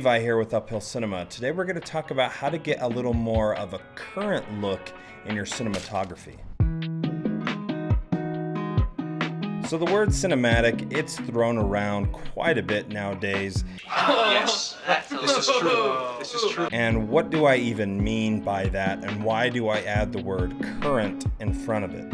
Levi here with Uphill Cinema. Today we're going to talk about how to get a little more of a current look in your cinematography. So the word cinematic, it's thrown around quite a bit nowadays. Yes, this is true. This is true. And what do I even mean by that, and why do I add the word current in front of it?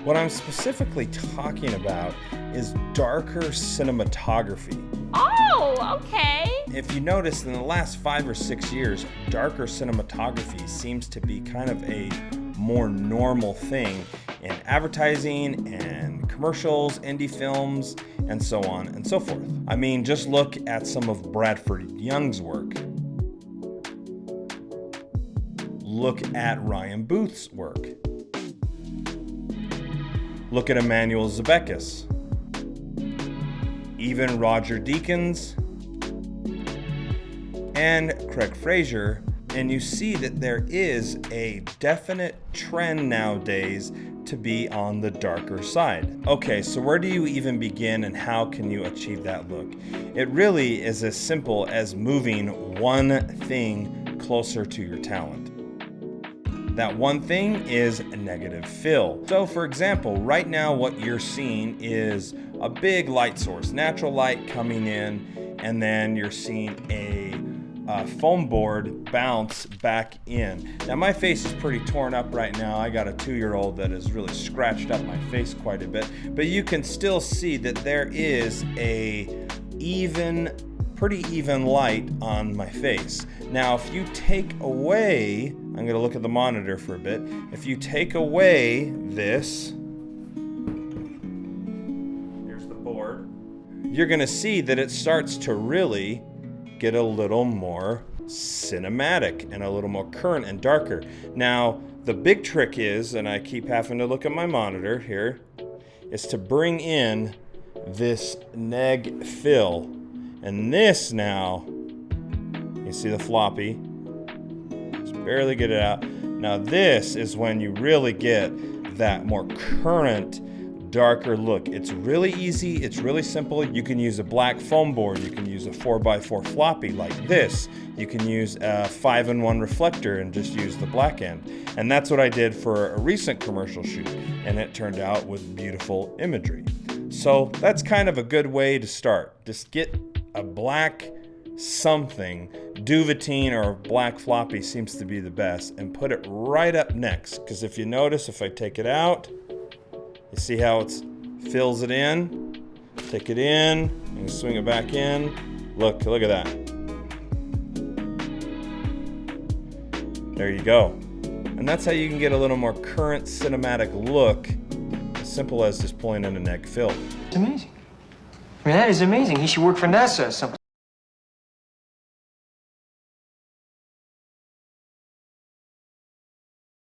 What I'm specifically talking about is darker cinematography. Oh, okay. If you notice, in the last 5 or 6 years, darker cinematography seems to be kind of a more normal thing in advertising and commercials, indie films, and so on and so forth. I mean, just look at some of Bradford Young's work. Look at Ryan Booth's work. Look at Emmanuel Zemeckis. Even Roger Deakins and Craig Fraser, and you see that there is a definite trend nowadays to be on the darker side. Okay, so where do you even begin and how can you achieve that look? It really is as simple as moving one thing closer to your talent. That one thing is a negative fill. So for example, right now what you're seeing is a big light source, natural light coming in, and then you're seeing a foam board bounce back in. Now my face is pretty torn up right now. I got a 2-year-old that has really scratched up my face quite a bit, but you can still see that there is a pretty even light on my face. Now if you take away, I'm going to look at the monitor for a bit. If you take away this, here's the board, you're going to see that it starts to really get a little more cinematic and a little more current and darker. Now, the big trick is, and I keep having to look at my monitor here, is to bring in this neg fill. And this now, you see the floppy, just barely get it out. Now this is when you really get that more current, darker look. It's really easy, it's really simple. You can use a black foam board, you can use a 4x4 floppy like this. You can use a 5-in-1 reflector and just use the black end. And that's what I did for a recent commercial shoot, and it turned out with beautiful imagery. So that's kind of a good way to start. Just get a black something, Duvetine or black floppy seems to be the best, and put it right up next. Because if you notice, if I take it out, you see how it fills it in? Take it in and swing it back in. Look at that. There you go. And that's how you can get a little more current cinematic look, as simple as just pulling in a neg fill. It's amazing. I mean, that is amazing. He should work for NASA or something.